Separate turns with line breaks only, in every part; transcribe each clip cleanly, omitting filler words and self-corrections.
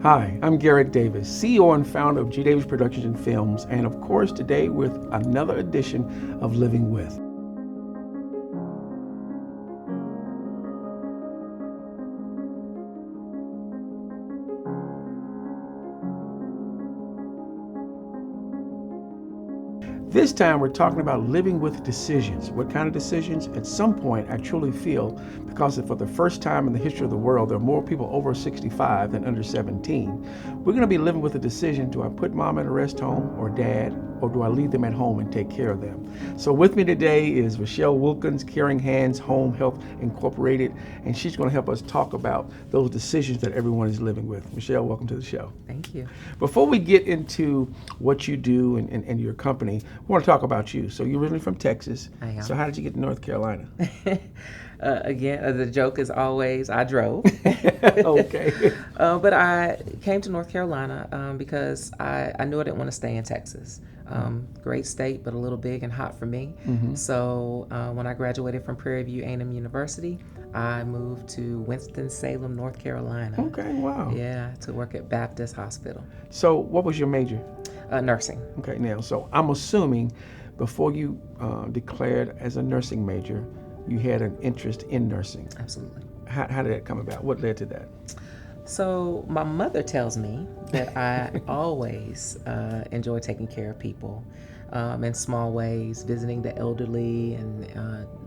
Hi, I'm Garrett Davis, CEO and founder of G. Davis Productions and Films, and of course today with another edition of Living With. This time we're talking about living with decisions. What kind of decisions? At some point, I truly feel, because for the first time in the history of the world, there are more people over 65 than under 17. We're going to be living with a decision: do I put mom in a rest home or dad, or do I leave them at home and take care of them? So with me today is Richelle Wilkins, Caring Hands Home Health Incorporated, and she's going to help us talk about those decisions that everyone is living with. Richelle, welcome to the show.
Thank you.
Before we get into what you do and your company, we want to talk about you. So you're originally from Texas.
I am.
So how did you get to North Carolina?
Again, the joke is always I drove.
Okay.
But I came to North Carolina because I knew I didn't want to stay in Texas. Great state, but a little big and hot for me.
Mm-hmm.
So when I graduated from Prairie View A&M University, I moved to Winston-Salem, North Carolina.
Okay, wow.
Yeah, to work at Baptist Hospital.
So what was your major?
Nursing.
Okay, now, so I'm assuming before you declared as a nursing major, you had an interest in nursing.
Absolutely.
How did that come about? What led to that?
So my mother tells me that I always enjoy taking care of people in small ways, visiting the elderly and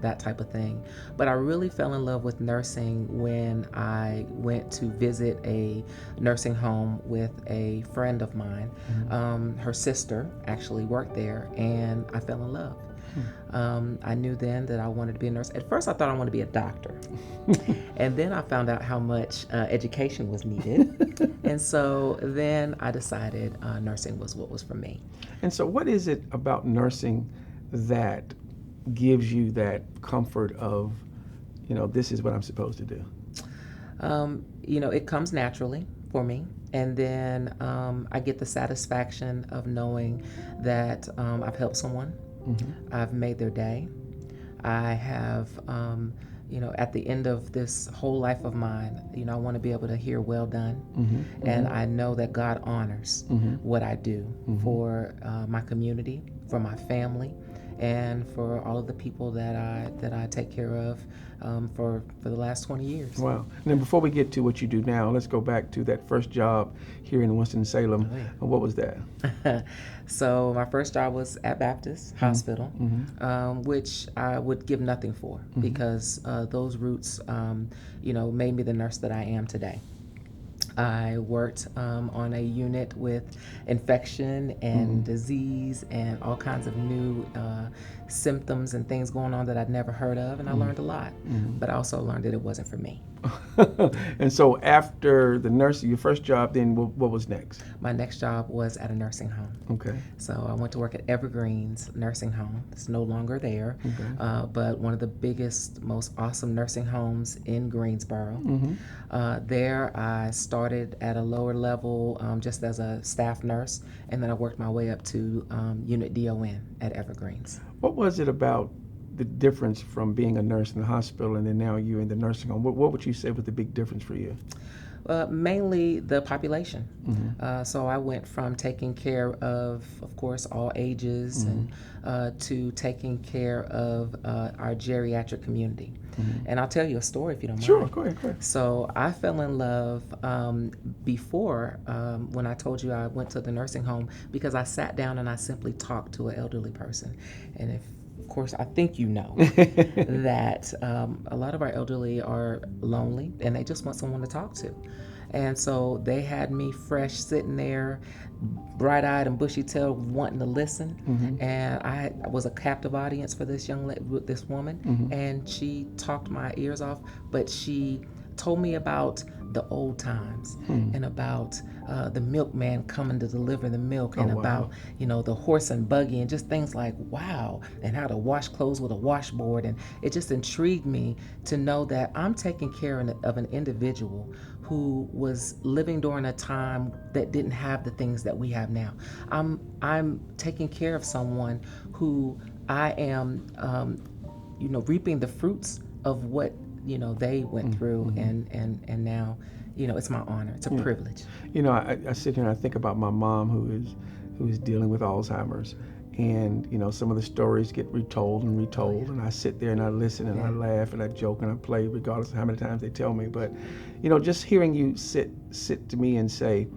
that type of thing. But I really fell in love with nursing when I went to visit a nursing home with a friend of mine.
Mm-hmm.
Her sister actually worked there, and I fell in love. I knew then that I wanted to be a nurse. At first, I thought I wanted to be a doctor. And then I found out how much education was needed. And so then I decided nursing was what was for me.
And so what is it about nursing that gives you that comfort of, this is what I'm supposed to do?
It comes naturally for me. And then I get the satisfaction of knowing that I've helped someone. Mm-hmm. I've made their day. I have, at the end of this whole life of mine, I want to be able to hear well done. Mm-hmm. And I know that God honors what I do for my community, for my family, and for all of the people that I take care of for the last 20 years.
Wow. And then before we get to what you do now, let's go back to that first job here in Winston-Salem.
Oh, yeah.
What was that?
So my first job was at Baptist Hospital, which I would give nothing for because those roots, made me the nurse that I am today. I worked on a unit with infection and disease and all kinds of new symptoms and things going on that I'd never heard of, and I learned a lot. But I also learned that it wasn't for me.
And so after the nursing, your first job, then what was next?
My next job was at a nursing home.
Okay.
So I went to work at Evergreens Nursing Home. It's no longer there, but one of the biggest, most awesome nursing homes in Greensboro. There I started at a lower level just as a staff nurse, and then I worked my way up to Unit DON at Evergreens.
What was it about the difference from being a nurse in the hospital and then now you're in the nursing home? What would you say was the big difference for you?
Mainly the population. So I went from taking care of course, all ages and to taking care of our geriatric community. And I'll tell you a story if you don't mind.
Sure, go ahead.
So I fell in love before when I told you I went to the nursing home because I sat down and I simply talked to an elderly person. And of course, I think you know that a lot of our elderly are lonely and they just want someone to talk to. And so they had me fresh sitting there, bright-eyed and bushy-tailed, wanting to listen. And I was a captive audience for this this woman, and she talked my ears off, but she told me about the old times and about the milkman coming to deliver the milk and about, the horse and buggy and just things like, wow, and how to wash clothes with a washboard. And it just intrigued me to know that I'm taking care of an individual who was living during a time that didn't have the things that we have now. I'm taking care of someone who I am, reaping the fruits of what they went through, and now, it's my honor. It's a privilege.
I sit here and I think about my mom who is dealing with Alzheimer's, and some of the stories get retold and retold, and I sit there and I listen and I laugh and I joke and I play regardless of how many times they tell me. But just hearing you sit to me and say,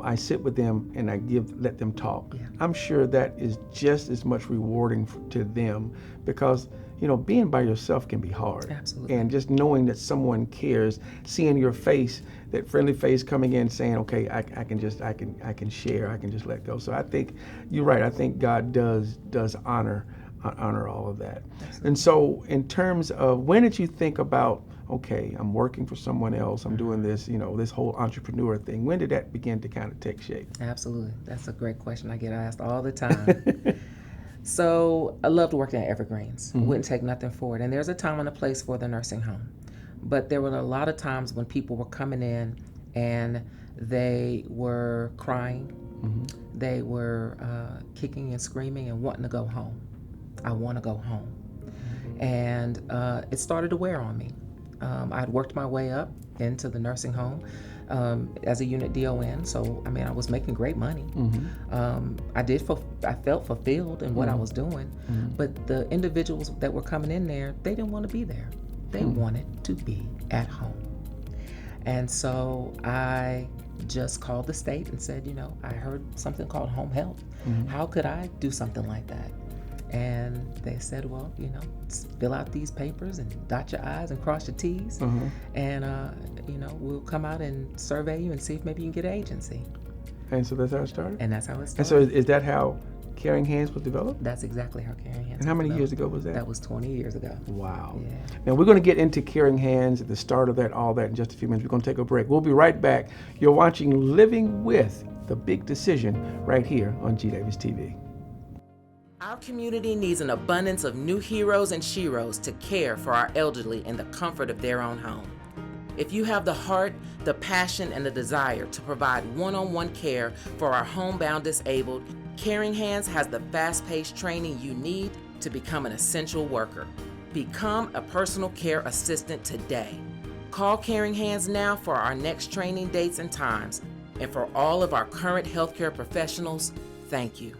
I sit with them and I let them talk.
Yeah.
I'm sure that is just as much rewarding to them, because being by yourself can be hard.
Absolutely.
And just knowing that someone cares, seeing your face, that friendly face coming in saying, okay, I can share, I can just let go. So I think you're right. I think God does honor all of that.
Absolutely.
And so in terms of, when did you think about, okay, I'm working for someone else, I'm doing this, this whole entrepreneur thing, when did that begin to kind of take shape?
Absolutely. That's a great question. I get asked all the time. So I loved working at Evergreens. Wouldn't take nothing for it. And there's a time and a place for the nursing home. But there were a lot of times when people were coming in and they were crying. They were kicking and screaming and wanting to go home. I want to go home. And it started to wear on me. I'd worked my way up into the nursing home as a unit DON, so I was making great money. I felt fulfilled in what I was doing, but the individuals that were coming in there, they didn't want to be there. They wanted to be at home. And so I just called the state and said, I heard something called home health. How could I do something like that? And they said, well, fill out these papers and dot your I's and cross your T's, and we'll come out and survey you and see if maybe you can get an agency.
And so that's how it started?
And that's how it started.
And so is that how Caring Hands was developed?
That's exactly how Caring Hands was
And how many
developed.
years ago was that?
That was 20 years ago.
Wow.
Yeah.
Now we're going to get into Caring Hands at the start of that, all that in just a few minutes. We're going to take a break. We'll be right back. You're watching Living With The Big Decision right here on G Davis TV.
Our community needs an abundance of new heroes and sheroes to care for our elderly in the comfort of their own home. If you have the heart, the passion, and the desire to provide one-on-one care for our homebound disabled, Caring Hands has the fast-paced training you need to become an essential worker. Become a personal care assistant today. Call Caring Hands now for our next training dates and times. And for all of our current healthcare professionals, thank you.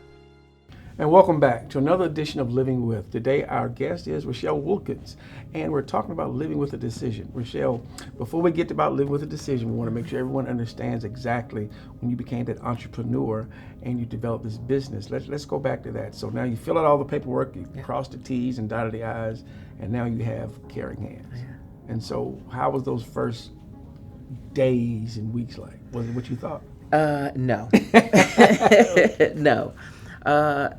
And welcome back to another edition of Living With. Today our guest is Richelle Wilkins, and we're talking about living with a decision. Richelle, before we get about living with a decision, we want to make sure everyone understands exactly when you became that entrepreneur and you developed this business. Let's go back to that. So now you fill out all the paperwork, you cross the T's and dotted the I's, and now you have Caring Hands.
Yeah.
And so how was those first days and weeks like? Was it what you thought?
No. No.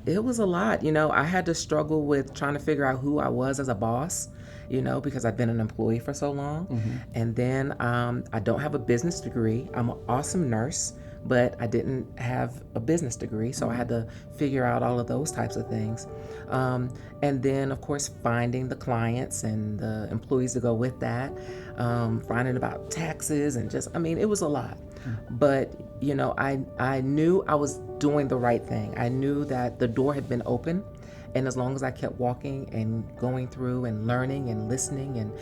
It was a lot. I had to struggle with trying to figure out who I was as a boss, because I've been an employee for so long. And then I don't have a business degree. I'm an awesome nurse, but I didn't have a business degree, so I had to figure out all of those types of things. And then, of course, finding the clients and the employees to go with that, finding about taxes and it was a lot. But, I knew I was doing the right thing. I knew that the door had been open. And as long as I kept walking and going through and learning and listening and,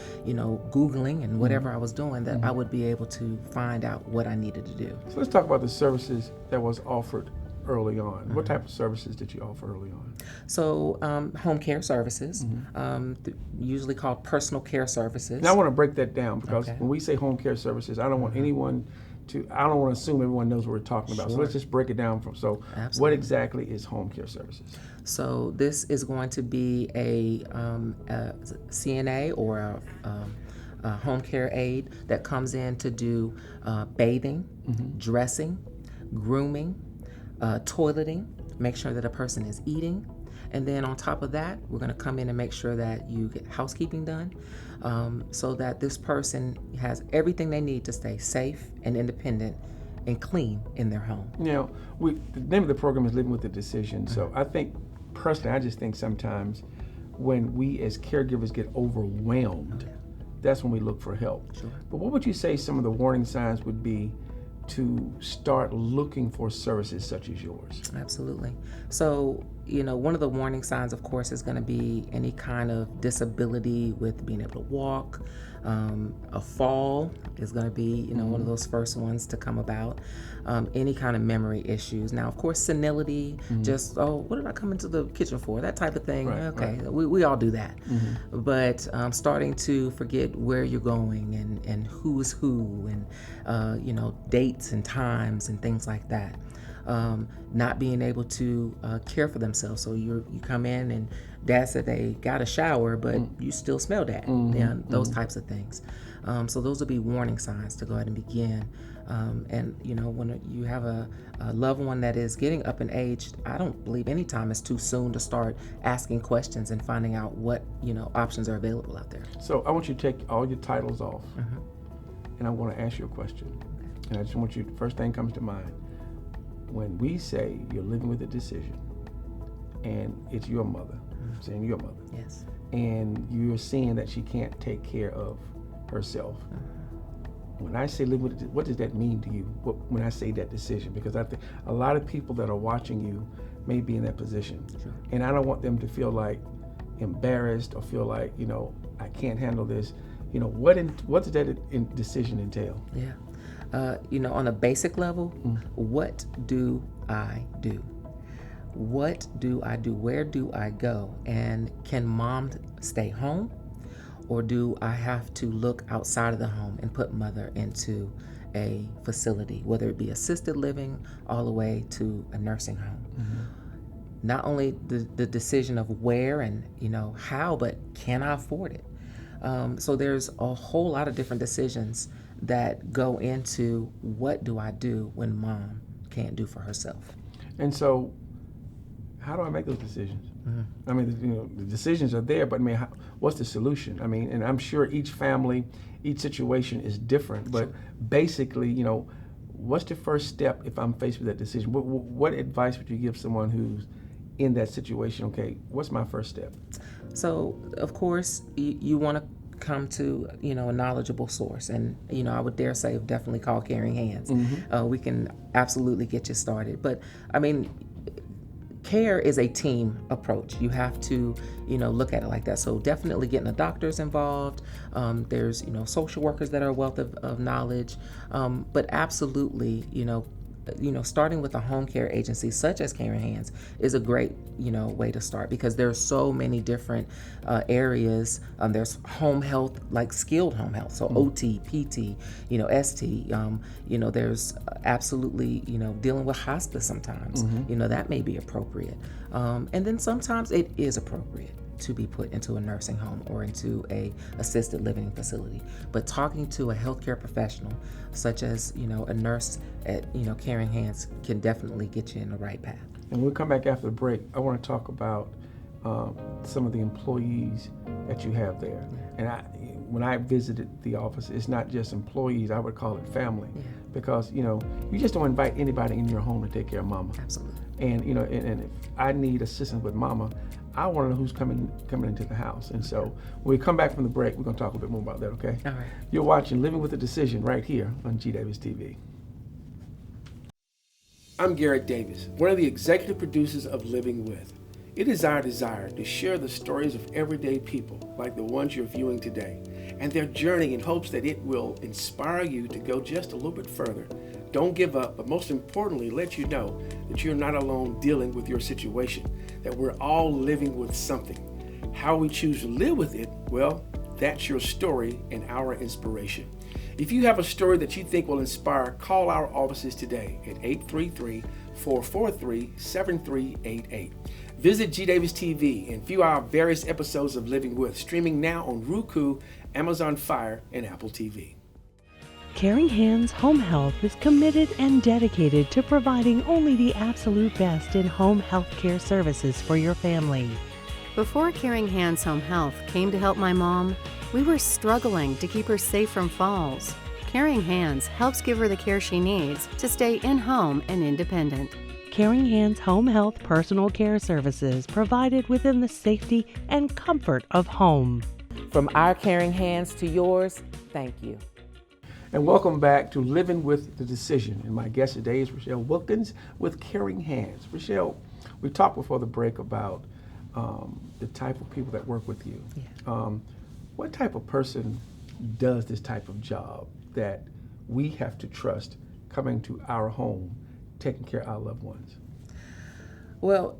Googling and whatever I was doing, that I would be able to find out what I needed to do.
So let's talk about the services that was offered early on. What type of services did you offer early on?
So home care services, usually called personal care services.
Now I want to break that down, because
Okay.
when we say home care services, I don't want anyone I don't want to assume everyone knows what we're talking about. So
Sure.
let's just break it down. So
Absolutely.
what exactly is home care services?
So this is going to be a CNA or a home care aide that comes in to do bathing, dressing, grooming, toileting, make sure that a person is eating. And then on top of that, we're going to come in and make sure that you get housekeeping done, so that this person has everything they need to stay safe and independent and clean in their home.
The name of the program is Living with a Decision. So I think, personally, I just think sometimes when we as caregivers get overwhelmed, that's when we look for help.
Sure.
But what would you say some of the warning signs would be to start looking for services such as yours?
Absolutely. So one of the warning signs, of course, is going to be any kind of disability with being able to walk. A fall is going to be, one of those first ones to come about. Any kind of memory issues. Now, of course, senility, just, what did I come into the kitchen for? That type of thing.
Right,
okay,
right.
we all do that. But starting to forget where you're going and who is who and, dates and times and things like that. Not being able to care for themselves. So you come in and dad said they got a shower, but you still smell dad. Those types of things. So those will be warning signs to go ahead and begin. And when you have a loved one that is getting up in age, I don't believe any time is too soon to start asking questions and finding out what options are available out there.
So I want you to take all your titles off, and I want to ask you a question. And I just want you, the first thing comes to mind. When we say you're living with a decision, and it's your mother, saying your mother,
Yes.
and you're seeing that she can't take care of herself. When I say live with it, what does that mean to you? When I say that decision? Because I think a lot of people that are watching you may be in that position, and I don't want them to feel like embarrassed or feel like I can't handle this. What does that decision entail?
Yeah. On a basic level, what do I do? What do I do? Where do I go? And can mom stay home? Or do I have to look outside of the home and put mother into a facility, whether it be assisted living all the way to a nursing home? Not only the decision of where and how, but can I afford it? So there's a whole lot of different decisions that go into what do I do when mom can't do for herself.
And so, how do I make those decisions? I mean, the decisions are there, but I mean, what's the solution? I mean, and I'm sure each family, each situation is different, but basically, what's the first step if I'm faced with that decision? What advice would you give someone who's in that situation? Okay, what's my first step?
So, of course, you want to come to a knowledgeable source, and I would dare say definitely call Caring Hands. We can absolutely get you started, but I mean, care is a team approach. You have to look at it like that. So definitely getting the doctors involved. There's social workers that are a wealth of knowledge, but absolutely starting with a home care agency such as Caring Hands is a great way to start, because there's so many different areas. There's home health, like skilled home health, so OT, PT, ST. There's absolutely dealing with hospice sometimes. That may be appropriate, and then sometimes it is appropriate to be put into a nursing home or into a assisted living facility. But talking to a healthcare professional, such as a nurse at Caring Hands, can definitely get you in the right path.
And we'll come back after the break. I want to talk about some of the employees that you have there. And when I visited the office, it's not just employees, I would call it family. Because you just don't invite anybody in your home to take care of mama.
Absolutely.
And and if I need assistance with mama, I want to know who's coming into the house. And so when we come back from the break, we're going to talk a bit more about that, okay?
All right.
You're watching Living with a Decision right here on G Davis TV. I'm Garrett Davis, one of the executive producers of Living With. It is our desire to share the stories of everyday people like the ones you're viewing today and their journey in hopes that it will inspire you to go just a little bit further. Don't give up, but most importantly, let you know that you're not alone dealing with your situation, that we're all living with something. How we choose to live with it, well, that's your story and our inspiration. If you have a story that you think will inspire, call our offices today at 833-443-7388. Visit G Davis TV and view our various episodes of Living With, streaming now on Roku, Amazon Fire, and Apple TV.
Caring Hands Home Health is committed and dedicated to providing only the absolute best in home health care services for your family.
Before Caring Hands Home Health came to help my mom, we were struggling to keep her safe from falls. Caring Hands helps give her the care she needs to stay in-home and independent.
Caring Hands Home Health personal care services provided within the safety and comfort of home.
From our Caring Hands to yours, thank you.
And welcome back to Living with the Decision. And my guest today is Richelle Wilkins with Caring Hands. Richelle, We talked before the break about the type of people that work with you.
Yeah.
What type of person does this type of job that we have to trust coming to our home, taking care of our loved ones?
Well,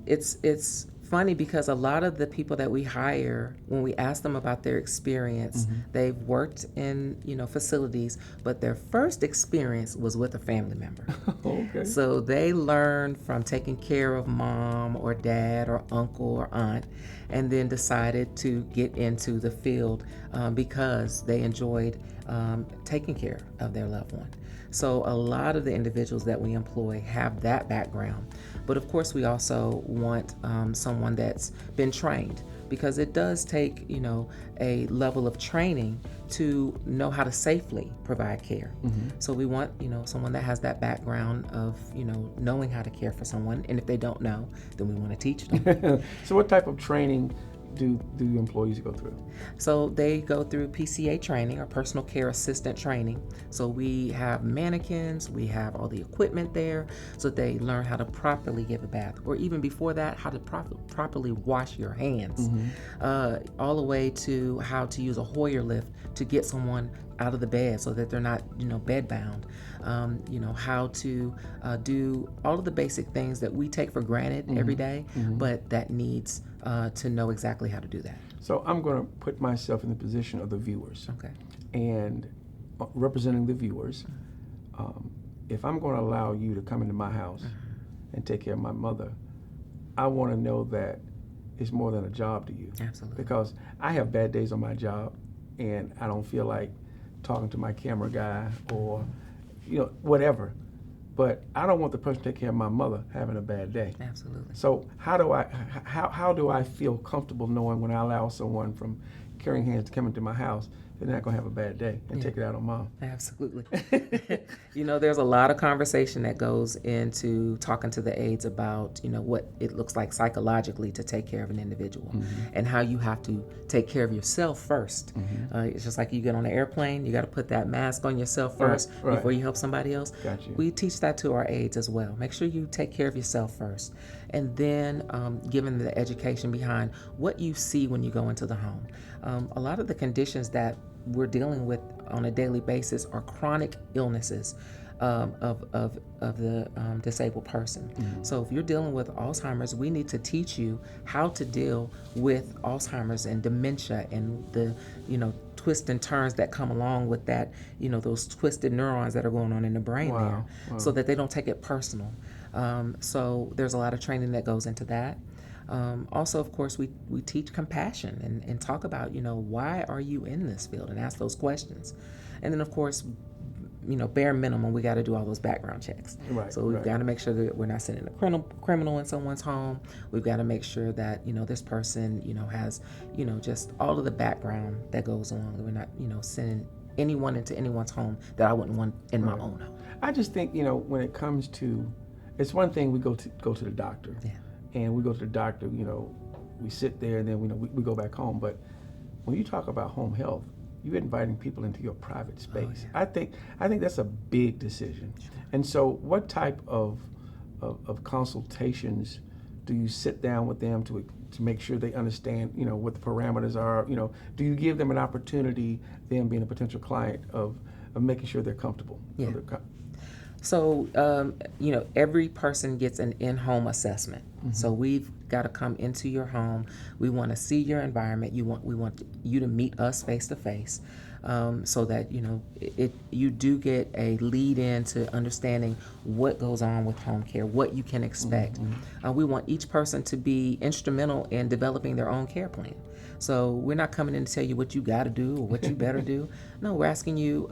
it's funny because a lot of the people that we hire, when we ask them about their experience, they've worked in, facilities, but their first experience was with a family member.
Okay.
So they learned from taking care of mom or dad or uncle or aunt, and then decided to get into the field because they enjoyed taking care of their loved one. So a lot of the individuals that we employ have that background. But of course, we also want someone that's been trained, because it does take, a level of training to know how to safely provide care. So we want, someone that has that background of, knowing how to care for someone. And if they don't know, then we want to teach them.
So what type of training do employees go through?
So they go through PCA training, or personal care assistant training. So we have mannequins, we have all the equipment there, so they learn how to properly give a bath, or even before that, how to properly wash your hands, all the way to how to use a Hoyer lift to get someone out of the bed so that they're not, bed bound. How to do all of the basic things that we take for granted every day, but that needs to know exactly how to do that.
So I'm going to put myself in the position of the viewers.
Okay.
And representing the viewers, if I'm going to allow you to come into my house and take care of my mother, I want to know that it's more than a job to you.
Absolutely.
Because I have bad days on my job, and I don't feel like talking to my camera guy or, whatever. But I don't want the person to take care of my mother having a bad day.
Absolutely.
So how do I feel comfortable knowing when I allow someone from Caring Hands to come into my house, they're not going to have a bad day and take it out on mom?
Absolutely. There's a lot of conversation that goes into talking to the aides about, what it looks like psychologically to take care of an individual, and how you have to take care of yourself first. It's just like you get on an airplane, you got to put that mask on yourself first before you help somebody else.
Gotcha.
We teach that to our aides as well. Make sure you take care of yourself first, and then given the education behind what you see when you go into the home. A lot of the conditions that we're dealing with on a daily basis are chronic illnesses of the disabled person. So if you're dealing with Alzheimer's, we need to teach you how to deal with Alzheimer's and dementia and the twists and turns that come along with that, those twisted neurons that are going on in the brain there, so that they don't take it personal. So there's a lot of training that goes into that. Also, of course, we teach compassion and talk about, why are you in this field, and ask those questions. And then, of course, bare minimum, we got to do all those background checks.
Right,
so we've got to make sure that we're not sending a criminal in someone's home. We've got to make sure that, this person, has, just all of the background that goes along. We're not, sending anyone into anyone's home that I wouldn't want in my own home.
I just think, when it comes to, it's one thing we go to the doctor.
Yeah.
And we go to the doctor, we sit there, and then we go back home. But when you talk about home health, you're inviting people into your private space. I think that's a big decision. And so what type of consultations do you sit down with them to make sure they understand, what the parameters are? Do you give them an opportunity, them being a potential client, of making sure they're comfortable?
Yeah. So, every person gets an in-home assessment. So we've got to come into your home. We want to see your environment. We want you to meet us face to face, so that you do get a lead into understanding what goes on with home care, what you can expect. We want each person to be instrumental in developing their own care plan. So we're not coming in to tell you what you got to do or what you better do. No, we're asking you,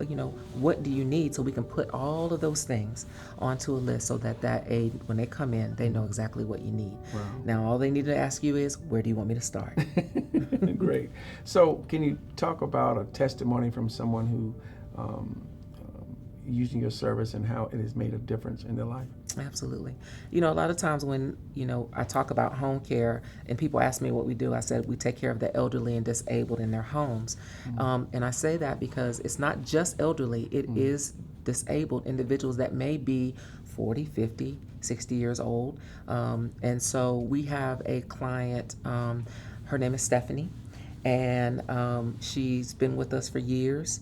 what do you need, so we can put all of those things onto a list, so that aide, when they come in, they know exactly what you need.
Wow.
Now, all they need to ask you is, where do you want me to start?
Great. So can you talk about a testimony from someone who using your service and how it has made a difference in their life?
Absolutely. A lot of times when, I talk about home care and people ask me what we do, I said we take care of the elderly and disabled in their homes. And I say that because it's not just elderly, it is disabled individuals that may be 40, 50, 60 years old. And so we have a client, her name is Stephanie, and she's been with us for years.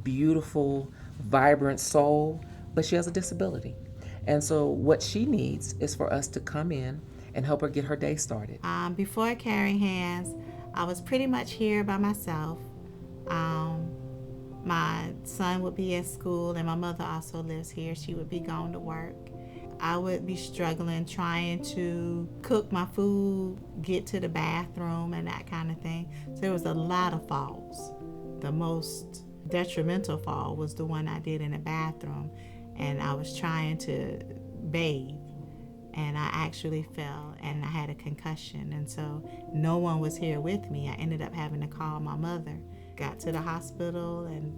Beautiful, vibrant soul, but she has a disability. And so what she needs is for us to come in and help her get her day started.
Before Caring Hands, I was pretty much here by myself. My son would be at school, and my mother also lives here. She would be going to work. I would be struggling trying to cook my food, get to the bathroom, and that kind of thing. So there was a lot of falls. The most detrimental fall was the one I did in the bathroom, and I was trying to bathe, and I actually fell, and I had a concussion, and so no one was here with me. I ended up having to call my mother. Got to the hospital, and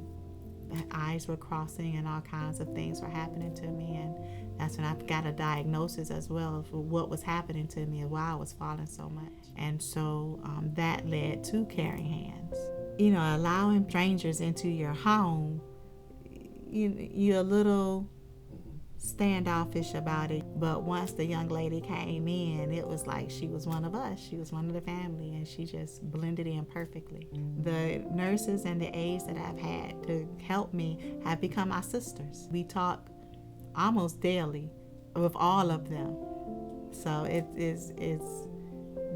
eyes were crossing, and all kinds of things were happening to me, and that's when I got a diagnosis as well of what was happening to me and why I was falling so much. And so that led to Caring Hands. You know, allowing strangers into your home, you're a little standoffish about it, but once the young lady came in, it was like she was one of us. She was one of the family, and she just blended in perfectly. The nurses and the aides that I've had to help me have become my sisters. We talk almost daily with all of them, so it's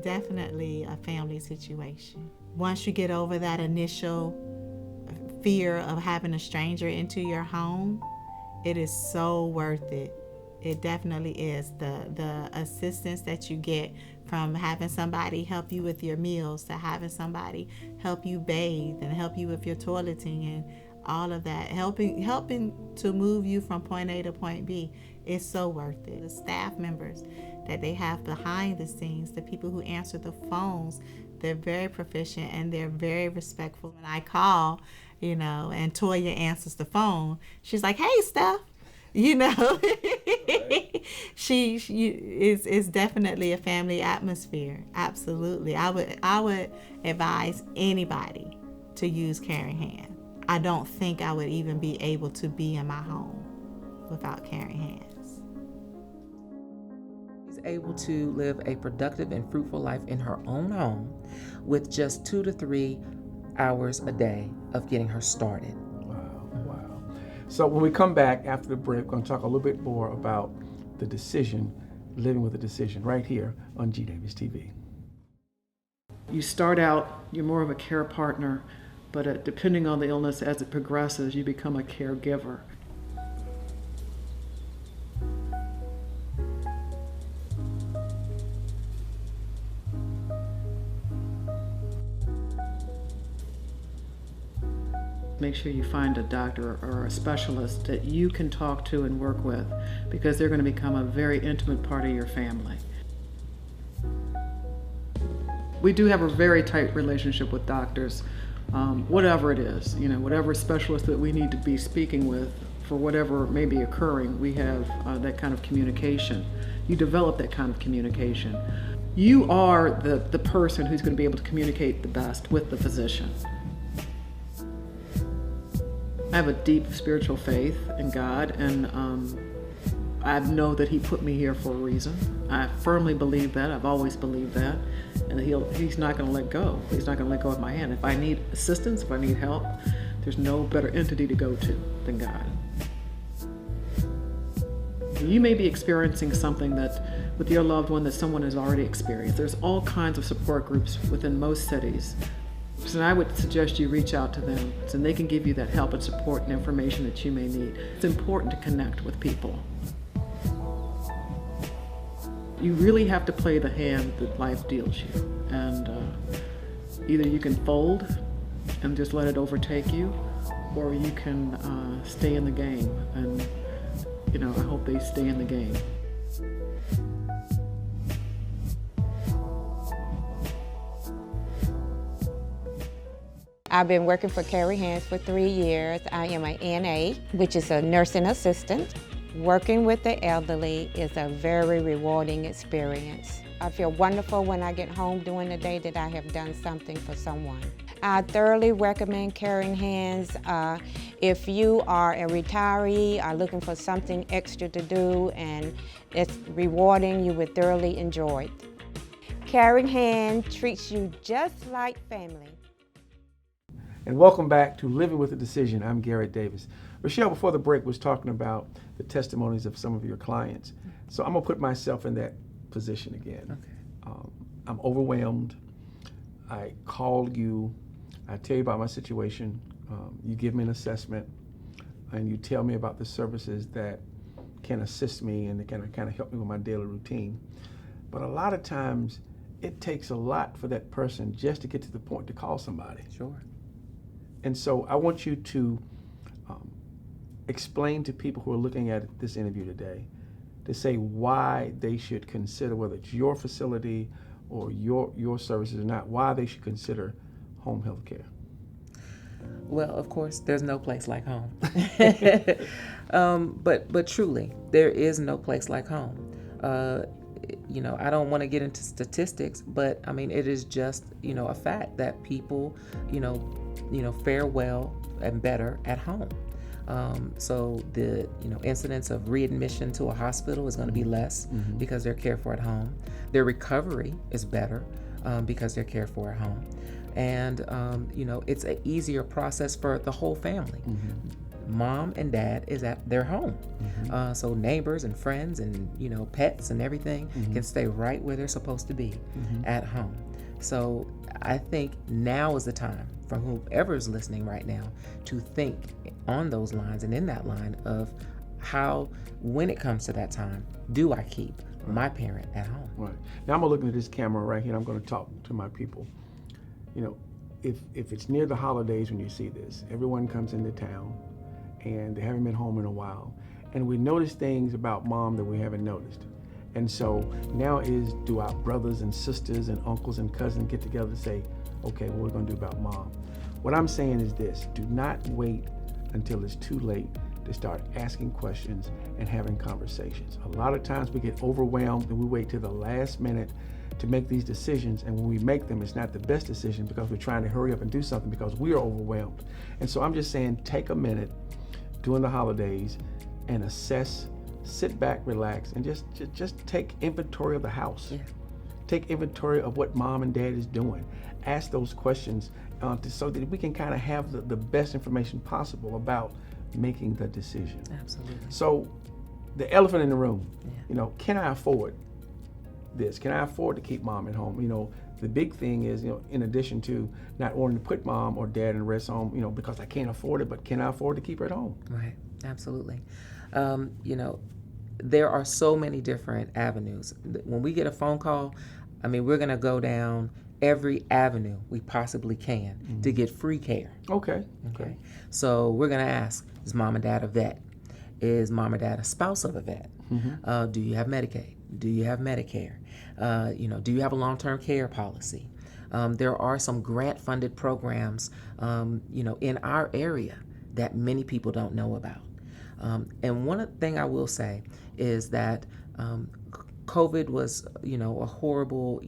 definitely a family situation. Once you get over that initial fear of having a stranger into your home, it is so worth it. It definitely is. The assistance that you get from having somebody help you with your meals, to having somebody help you bathe and help you with your toileting and all of that, helping to move you from point A to point B, is so worth it. The staff members that they have behind the scenes, the people who answer the phones, they're very proficient and they're very respectful. When I call, and Toya answers the phone, she's like, "Hey, Steph," she is definitely a family atmosphere. Absolutely. I would advise anybody to use Caring Hands. I don't think I would even be able to be in my home without Caring Hands.
She's able to live a productive and fruitful life in her own home with just 2 to 3 hours a day of getting her started.
Wow. So when we come back after the break, we're going to talk a little bit more about the decision, living with a decision, right here on G Davis TV.
You start out, you're more of a care partner, but depending on the illness, as it progresses, you become a caregiver. Make sure you find a doctor or a specialist that you can talk to and work with, because they're going to become a very intimate part of your family. We do have a very tight relationship with doctors, whatever it is, whatever specialist that we need to be speaking with for whatever may be occurring, we have that kind of communication. You develop that kind of communication. You are the person who's going to be able to communicate the best with the physician. I have a deep spiritual faith in God, and I know that He put me here for a reason. I firmly believe that. I've always believed that. And He's not going to let go. He's not going to let go of my hand. If I need assistance, if I need help, there's no better entity to go to than God. You may be experiencing something that with your loved one that someone has already experienced. There's all kinds of support groups within most cities. So I would suggest you reach out to them, so they can give you that help and support and information that you may need. It's important to connect with people. You really have to play the hand that life deals you. And either you can fold and just let it overtake you, or you can stay in the game. And, I hope they stay in the game.
I've been working for Caring Hands for 3 years. I am an NA, which is a nursing assistant. Working with the elderly is a very rewarding experience. I feel wonderful when I get home during the day that I have done something for someone. I thoroughly recommend Caring Hands. If you are a retiree, are looking for something extra to do and it's rewarding, you would thoroughly enjoy it. Caring Hands treats you just like family.
And welcome back to Living with a Decision. I'm Garrett Davis. Richelle, before the break, was talking about the testimonies of some of your clients. So I'm gonna put myself in that position again.
Okay.
I'm overwhelmed. I call you, I tell you about my situation. You give me an assessment, and you tell me about the services that can assist me and that can kind of help me with my daily routine. But a lot of times, it takes a lot for that person just to get to the point to call somebody.
Sure.
And so I want you to explain to people who are looking at this interview today, to say why they should consider, whether it's your facility or your services or not, why they should consider home health care.
Well, of course, there's no place like home. But truly, there is no place like home. I don't want to get into statistics, but I mean, it is just, a fact that people, fare well and better at home. So the, incidence of readmission to a hospital is going to be less because they're cared for at home. Their recovery is better because they're cared for at home. And, it's an easier process for the whole family. Mom and dad is at their home. So neighbors and friends and, pets and everything can stay right where they're supposed to be at home. So I think now is the time for whoever's listening right now to think on those lines and in that line of how, when it comes to that time, do I keep my parent at home?
Right. Now I'm looking at this camera right here, and I'm going to talk to my people. If it's near the holidays when you see this, everyone comes into town and they haven't been home in a while. And we notice things about mom that we haven't noticed. And so now do our brothers and sisters and uncles and cousins get together to say, okay, what we're gonna do about mom? What I'm saying is this: do not wait until it's too late to start asking questions and having conversations. A lot of times we get overwhelmed and we wait till the last minute to make these decisions, and when we make them, it's not the best decision because we're trying to hurry up and do something because we are overwhelmed. And so I'm just saying, take a minute during the holidays and assess, sit back, relax, and just take inventory of the house.
Yeah.
Take inventory of what mom and dad is doing. Ask those questions so that we can kind of have the best information possible about making the decision.
Absolutely.
So the elephant in the room,
Yeah.
Can I afford this? Can I afford to keep mom at home? The big thing is, in addition to not wanting to put mom or dad in a rest home, because I can't afford it, but can I afford to keep her at home?
Right, absolutely. There are so many different avenues. When we get a phone call, we're going to go down every avenue we possibly can to get free care.
Okay.
So we're going to ask, is mom and dad a vet? Is mom and dad a spouse of a vet? Do you have Medicaid? Do you have Medicare? Do you have a long-term care policy? There are some grant-funded programs, in our area that many people don't know about. And one thing I will say is that COVID was, a horrible,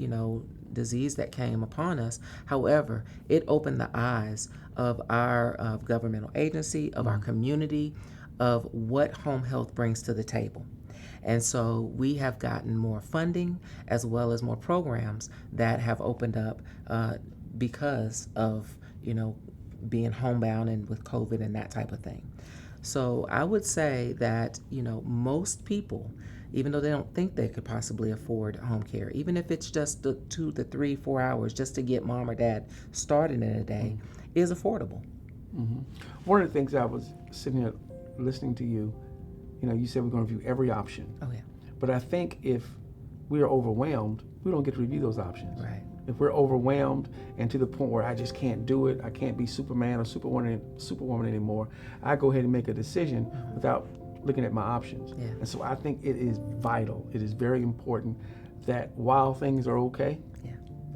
disease that came upon us. However, it opened the eyes of our governmental agency, of our community, of what home health brings to the table. And so we have gotten more funding as well as more programs that have opened up because of, being homebound and with COVID and that type of thing. So I would say that, most people, even though they don't think they could possibly afford home care, even if it's just the 2 to 3, 4 hours just to get mom or dad started in a day, is affordable.
One of the things I was sitting here listening to you, you said we're going to review every option.
Oh, yeah.
But I think if we are overwhelmed, we don't get to review those options.
Right.
If we're overwhelmed and to the point where I just can't do it, I can't be Superman or Superwoman anymore, I go ahead and make a decision without looking at my options.
Yeah.
And so I think it is vital, it is very important that while things are okay,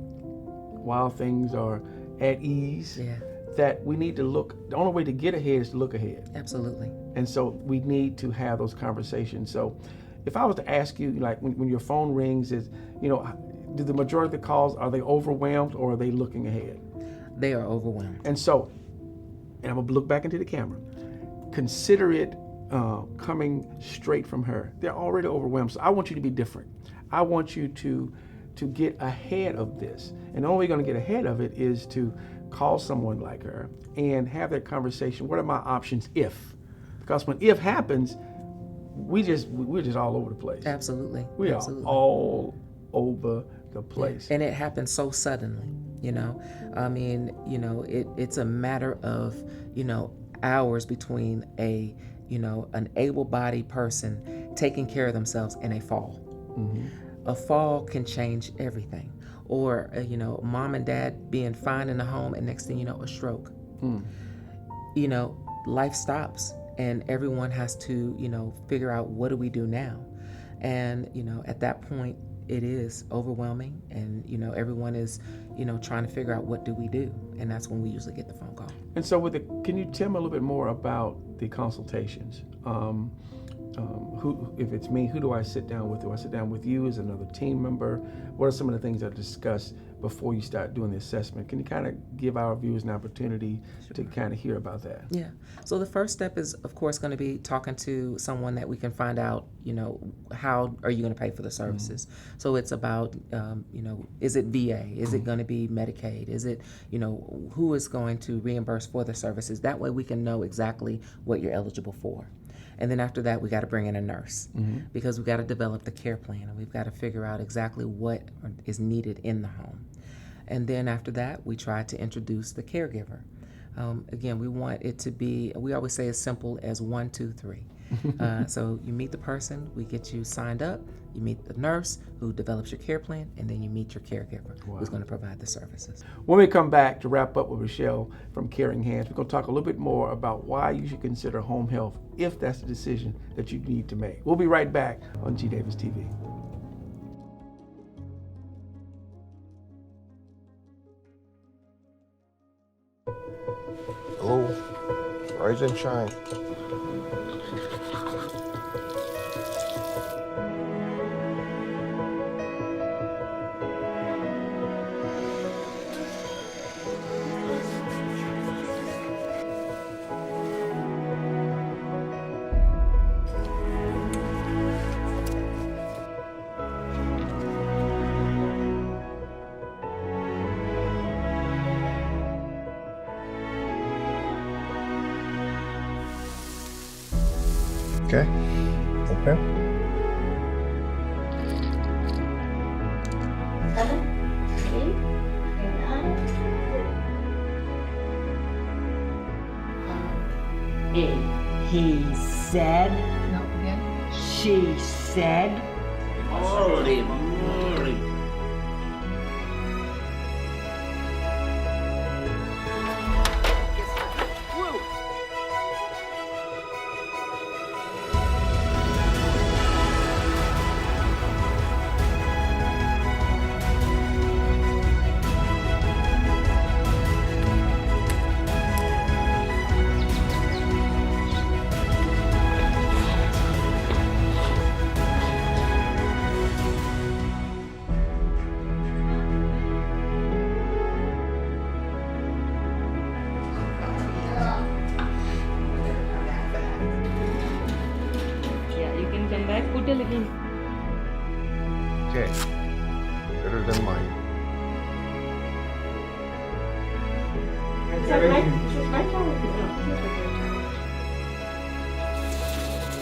while things are at ease, that we need to look, the only way to get ahead is to look ahead.
Absolutely.
And so we need to have those conversations. So if I was to ask you, like when your phone rings, do the majority of the calls, are they overwhelmed or are they looking ahead?
They are overwhelmed.
And so, and I'm gonna look back into the camera, consider it coming straight from her. They're already overwhelmed, so I want you to be different. I want you to get ahead of this. And the only way you're gonna get ahead of it is to call someone like her and have that conversation. What are my options if? Because when if happens, we're just all over the place.
Absolutely.
We
Absolutely.
are all over the place.
And it happens so suddenly, you know. I mean, you know, it's a matter of, you know, hours between an able-bodied person taking care of themselves and a fall.
Mm-hmm.
A fall can change everything. Or, mom and dad being fine in the home, and next thing you know, a stroke. You know, life stops, and everyone has to, figure out, what do we do now? And, at that point, it is overwhelming, and, everyone is, trying to figure out, what do we do? And that's when we usually get the phone call.
And so can you tell me a little bit more about the consultations? If it's me, who do I sit down with? Do I sit down with you as another team member? What are some of the things that are discussed before you start doing the assessment? Can you kind of give our viewers an opportunity to kind of hear about that?
Yeah. So the first step is, of course, going to be talking to someone that we can find out, how are you going to pay for the services? Mm-hmm. So it's about, is it VA? Is it going to be Medicaid? Is it, who is going to reimburse for the services? That way we can know exactly what you're eligible for. And then after that, we got to bring in a nurse, because we got to develop the care plan, and we've got to figure out exactly what is needed in the home. And then after that, we try to introduce the caregiver. Again, we want it to be, we always say as simple as 1, 2, 3. So you meet the person, we get you signed up, you meet the nurse who develops your care plan, and then you meet your caregiver who's going to provide the services.
When we come back to wrap up with Richelle from Caring Hands, we're going to talk a little bit more about why you should consider home health if that's the decision that you need to make. We'll be right back on G Davis TV.
Hello, rise and shine. Okay.
He said. No, again. She said. Holy moly. Okay, better than mine.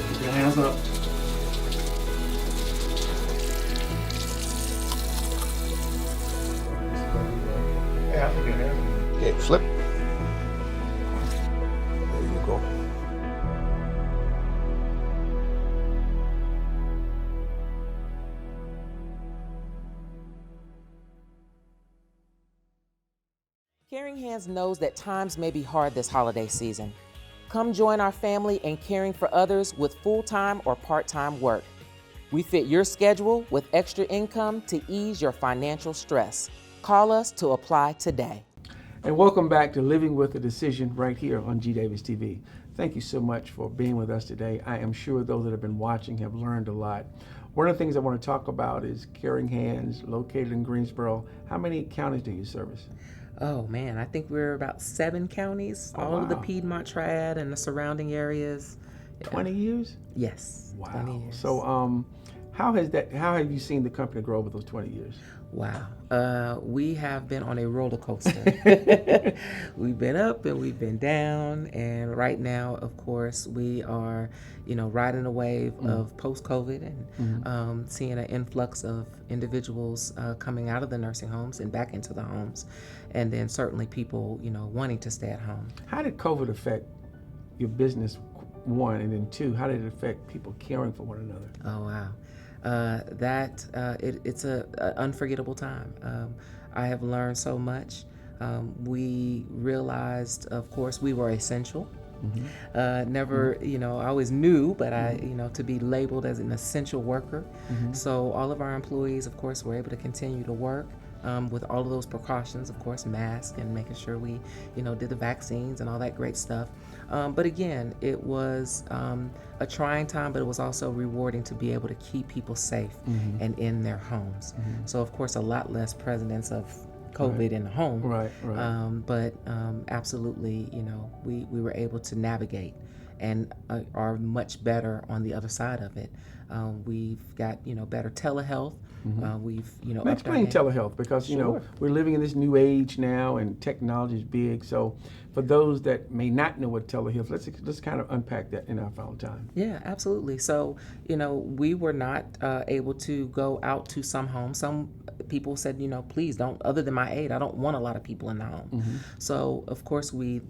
Keep your hands up.
Okay, flip. There you go.
Caring Hands knows that times may be hard this holiday season. Come join our family in caring for others with full-time or part-time work. We fit your schedule with extra income to ease your financial stress. Call us to apply today.
And welcome back to Living with a Decision right here on G Davis TV. Thank you so much for being with us today. I am sure those that have been watching have learned a lot. One of the things I want to talk about is Caring Hands, located in Greensboro. How many counties do you service?
Oh man, I think we're about 7 counties, all of the
wow.
Piedmont Triad and the surrounding areas. Yeah.
20 years?
Yes.
Wow.
20 years.
So, how have you seen the company grow over those 20 years?
Wow. We have been on a roller coaster. We've been up and we've been down. And right now, of course, we are, riding a wave of post-COVID and seeing an influx of individuals coming out of the nursing homes and back into the homes. And then certainly people, wanting to stay at home.
How did COVID affect your business, one, and then two, how did it affect people caring for one another?
Oh, wow. It's an unforgettable time. I have learned so much. We realized, of course, we were essential. Never, I always knew, but to be labeled as an essential worker. So all of our employees, of course, were able to continue to work. With all of those precautions, of course, masks and making sure we, did the vaccines and all that great stuff. But again, it was a trying time, but it was also rewarding to be able to keep people safe and in their homes. So, of course, a lot less prevalence of COVID in the home.
Right.
But absolutely, we were able to navigate and are much better on the other side of it. We've got, better telehealth. We've,
Explain telehealth, because,
Sure.
we're living in this new age now and technology is big. So for those that may not know what telehealth, let's kind of unpack that in our final time.
Yeah, absolutely. So, we were not able to go out to some homes. Some people said, please don't, other than my aide, I don't want a lot of people in the home. So, of course, we,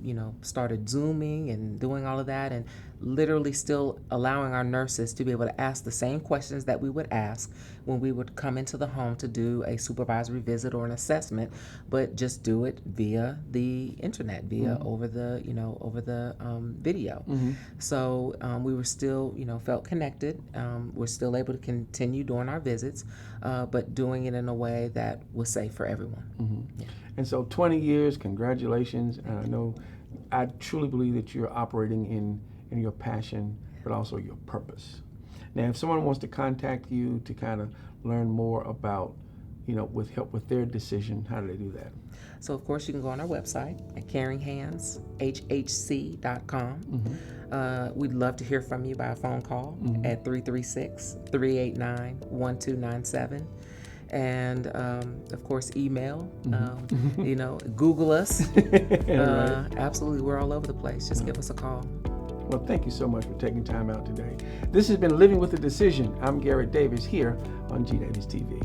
started Zooming and doing all of that and literally still allowing our nurses to be able to ask the same questions that we would ask when we would come into the home to do a supervisory visit or an assessment, but just do it via the internet, over the, video. So we were still, felt connected. We're still able to continue doing our visits, but doing it in a way that was safe for everyone. Yeah.
And so 20 years, congratulations. And I truly believe that you're operating in your passion, but also your purpose. Now, if someone wants to contact you to kind of learn more about, with help with their decision, how do they do that?
So, of course, you can go on our website at caringhandshhc.com. We'd love to hear from you by a phone call at 336-389-1297. And, of course, email, Google us.
Right.
Absolutely, we're all over the place. Just give us a call.
Well, thank you so much for taking time out today. This has been Living with a Decision. I'm Garrett Davis here on G Davis TV.